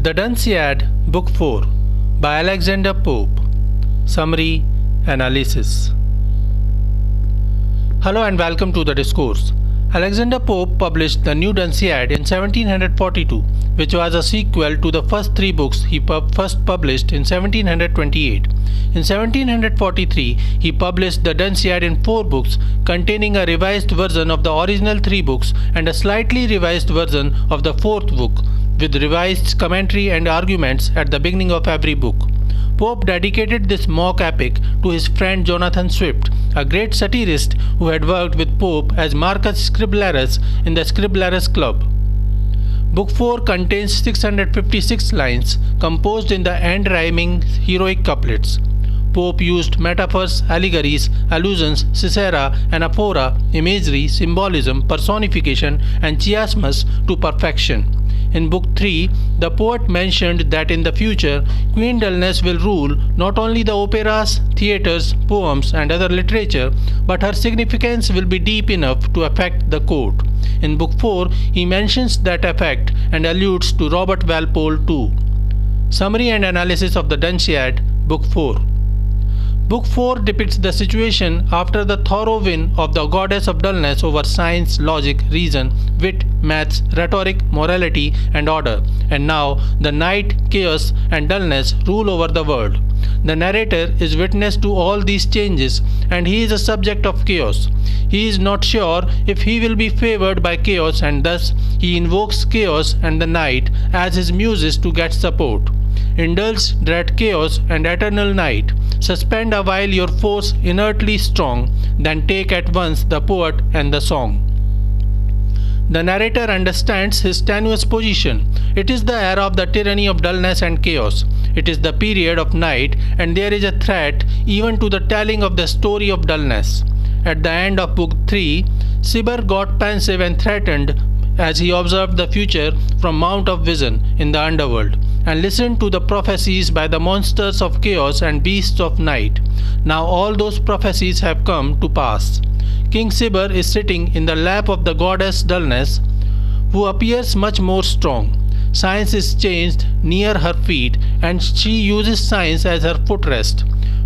The Dunciad, Book 4 by Alexander Pope. Summary Analysis. Hello and welcome to the Discourse. Alexander Pope published the New Dunciad in 1742, which was a sequel to the first three books he first published in 1728. In 1743, he published the Dunciad in 4 books, containing a revised version of the original 3 books and a slightly revised version of the 4th book, with revised commentary and arguments at the beginning of every book. Pope dedicated this mock epic to his friend Jonathan Swift, a great satirist who had worked with Pope as Marcus Scriblerus in the Scriblerus Club. Book 4 contains 656 lines, composed in the end-rhyming heroic couplets. Pope used metaphors, allegories, allusions, caesura, anaphora, imagery, symbolism, personification, and chiasmus to perfection. In Book 3, the poet mentioned that in the future, Queen Dulness will rule not only the operas, theatres, poems, and other literature, but her significance will be deep enough to affect the court. In Book 4, he mentions that effect and alludes to Robert Walpole too. Summary and analysis of the Dunciad, Book 4. Book 4 depicts the situation after the thorough win of the goddess of dullness over science, logic, reason, wit, maths, rhetoric, morality, and order, and now the night, chaos, and dullness rule over the world. The narrator is witness to all these changes, and he is a subject of chaos. He is not sure if he will be favored by chaos, and thus he invokes chaos and the night as his muses to get support. Indulge dread chaos and eternal night. Suspend a while your force inertly strong, then take at once the poet and the song. The narrator understands his tenuous position. It is the era of the tyranny of dullness and chaos. It is the period of night, and there is a threat even to the telling of the story of dullness. At the end of Book 3, Cibber got pensive and threatened as he observed the future from Mount of Vision in the underworld, and listened to the prophecies by the monsters of chaos and beasts of night. Now all those prophecies have come to pass. King Cibber is sitting in the lap of the goddess Dullness, who appears much more strong. Science is changed near her feet, and she uses science as her footrest.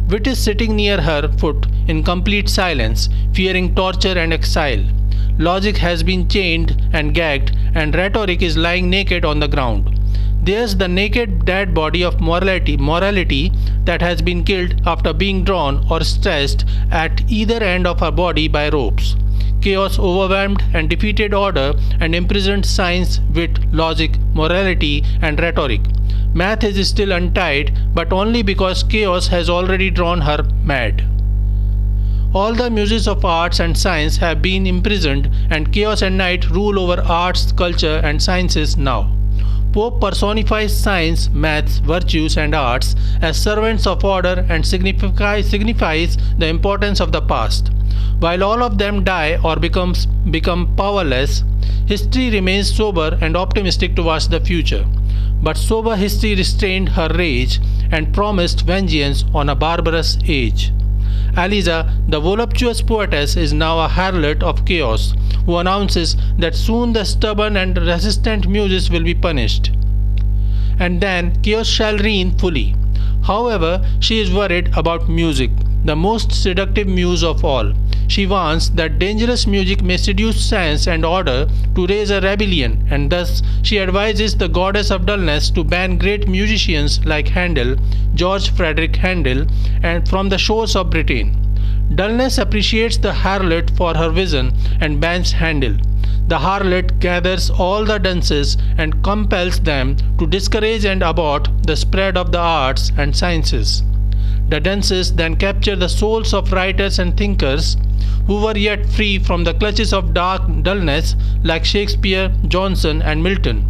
Wit is sitting near her foot in complete silence, fearing torture and exile. Logic has been chained and gagged, and rhetoric is lying naked on the ground. There's the naked dead body of morality that has been killed after being drawn or stretched at either end of her body by ropes. Chaos overwhelmed and defeated order and imprisoned science, wit, logic, morality, and rhetoric. Math is still untied, but only because chaos has already drawn her mad. All the muses of arts and science have been imprisoned, and chaos and night rule over arts, culture, and sciences now. Pope personifies science, maths, virtues, and arts as servants of order and signifies the importance of the past. While all of them die or become powerless, history remains sober and optimistic towards the future. But sober history restrained her rage and promised vengeance on a barbarous age. Eliza, the voluptuous poetess, is now a harlot of chaos, who announces that soon the stubborn and resistant muses will be punished, and then chaos shall reign fully. However, she is worried about music, the most seductive muse of all. She warns that dangerous music may seduce science and order to raise a rebellion, and thus she advises the goddess of dullness to ban great musicians like Handel, George Frederick Handel, and from the shores of Britain. Dullness appreciates the harlot for her vision and bans Handel. The harlot gathers all the dunces and compels them to discourage and abort the spread of the arts and sciences. The dunces then capture the souls of writers and thinkers who were yet free from the clutches of dark dullness, like Shakespeare, Johnson, and Milton.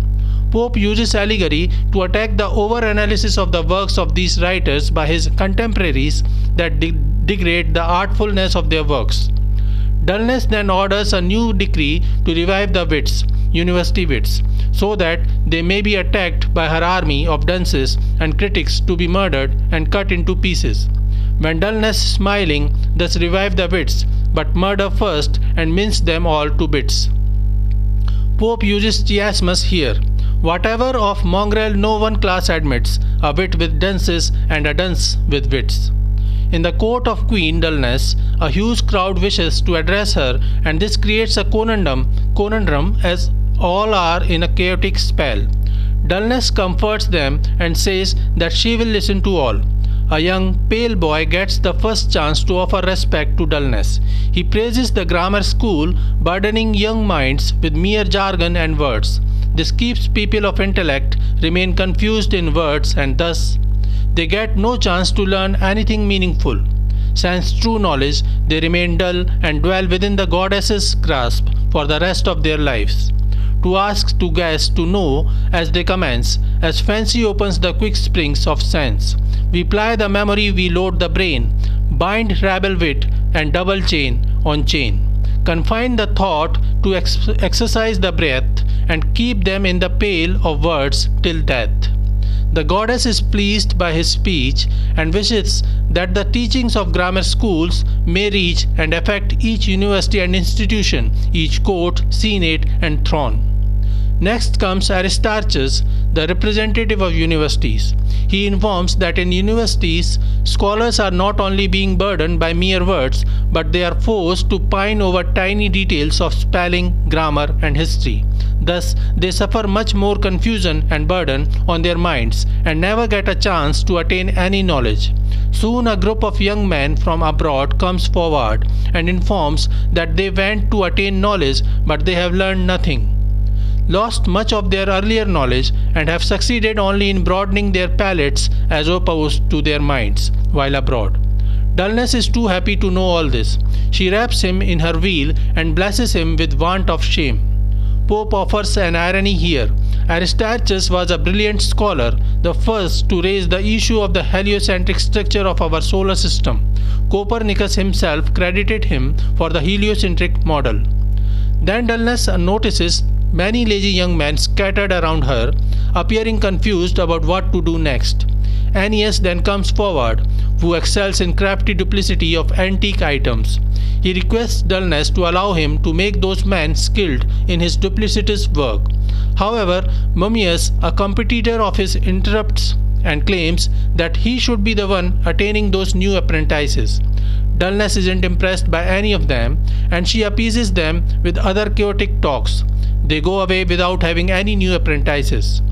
Pope uses allegory to attack the over-analysis of the works of these writers by his contemporaries that degrade the artfulness of their works. Dullness then orders a new decree to revive the wits, university wits, so that they may be attacked by her army of dunces and critics to be murdered and cut into pieces. When dullness smiling thus revive the wits, but murder first and mince them all to bits. Pope uses chiasmus here. Whatever of mongrel no one class admits, a wit with dunces and a dunce with wits. In the court of Queen Dulness, a huge crowd wishes to address her, and this creates a conundrum as all are in a chaotic spell. Dulness comforts them and says that she will listen to all. A young, pale boy gets the first chance to offer respect to Dulness. He praises the grammar school, burdening young minds with mere jargon and words. This keeps people of intellect remain confused in words, and thus they get no chance to learn anything meaningful. Since true knowledge, they remain dull and dwell within the goddess's grasp for the rest of their lives. To ask, to guess, to know, as they commence, as fancy opens the quick springs of sense. We ply the memory, we load the brain, bind rabble wit and double chain on chain. Confine the thought to exercise the breath and keep them in the pale of words till death. The goddess is pleased by his speech and wishes that the teachings of grammar schools may reach and affect each university and institution, each court, senate and throne. Next comes Aristarchus, the representative of universities. He informs that in universities, scholars are not only being burdened by mere words, but they are forced to pine over tiny details of spelling, grammar, and history. Thus, they suffer much more confusion and burden on their minds and never get a chance to attain any knowledge. Soon a group of young men from abroad comes forward and informs that they went to attain knowledge, but they have learned nothing, lost much of their earlier knowledge, and have succeeded only in broadening their palates as opposed to their minds while abroad. Dulness is too happy to know all this. She wraps him in her veil and blesses him with want of shame. Pope offers an irony here. Aristarchus was a brilliant scholar, the first to raise the issue of the heliocentric structure of our solar system. Copernicus himself credited him for the heliocentric model. Then Dulness notices many lazy young men scattered around her, appearing confused about what to do next. Aeneas then comes forward, who excels in crafty duplicity of antique items. He requests Dulness to allow him to make those men skilled in his duplicitous work. However, Mummius, a competitor of his, interrupts and claims that he should be the one attaining those new apprentices. Dulness isn't impressed by any of them, and she appeases them with other chaotic talks. They go away without having any new apprentices.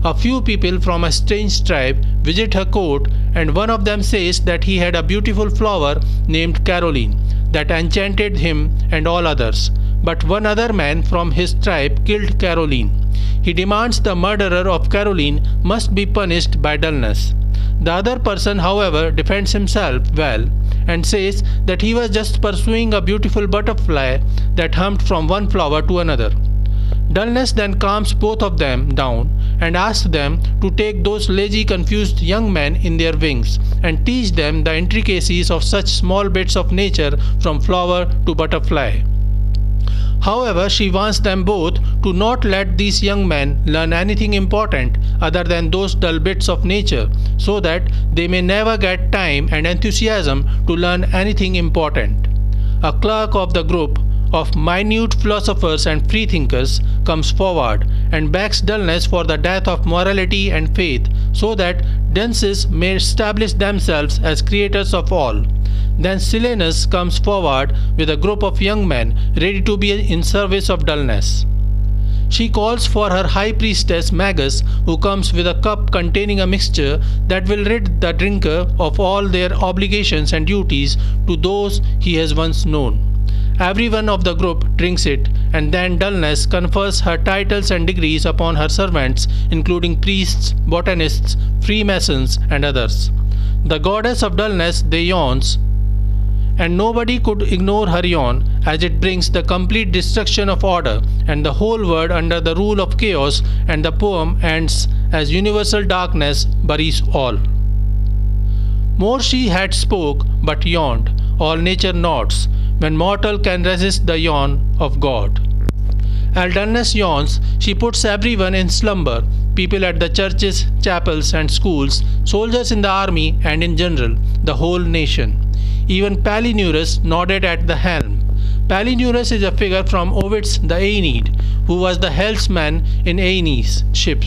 A few people from a strange tribe visit her court, and one of them says that he had a beautiful flower named Caroline that enchanted him and all others. But one other man from his tribe killed Caroline. He demands the murderer of Caroline must be punished by Dulness. The other person, however, defends himself well and says that he was just pursuing a beautiful butterfly that hummed from one flower to another. Dulness then calms both of them down and asks them to take those lazy, confused young men in their wings and teach them the intricacies of such small bits of nature from flower to butterfly. However, she wants them both to not let these young men learn anything important other than those dull bits of nature, so that they may never get time and enthusiasm to learn anything important. A clerk of the group of minute philosophers and freethinkers comes forward and begs Dulness for the death of morality and faith, so that dunces may establish themselves as creators of all. Then Silenus comes forward with a group of young men ready to be in service of Dulness. She calls for her high priestess Magus, who comes with a cup containing a mixture that will rid the drinker of all their obligations and duties to those he has once known. Every one of the group drinks it, and then Dulness confers her titles and degrees upon her servants, including priests, botanists, Freemasons, and others. The goddess of Dulness they yawns, and nobody could ignore her yawn, as it brings the complete destruction of order and the whole world under the rule of chaos, and the poem ends as universal darkness buries all. More she had spoke, but yawned, all nature nods, when mortal can resist the yawn of God. As Dulness yawns, she puts everyone in slumber, people at the churches, chapels and schools, soldiers in the army and in general, the whole nation. Even Palinurus nodded at the helm. Palinurus is a figure from Ovid's The Aeneid, who was the helmsman in Aeneas' ship.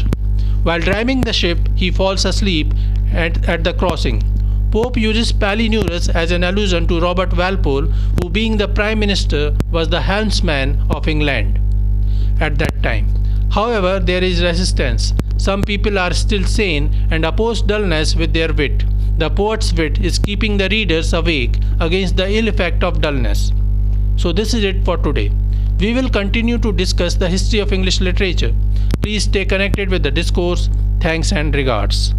While driving the ship, he falls asleep at the crossing. Pope uses Palinurus as an allusion to Robert Walpole, who, being the Prime Minister, was the helmsman of England at that time. However, there is resistance. Some people are still sane and oppose dullness with their wit. The poet's wit is keeping the readers awake against the ill effect of dullness. So this is it for today. We will continue to discuss the history of English literature. Please stay connected with the discourse. Thanks and regards.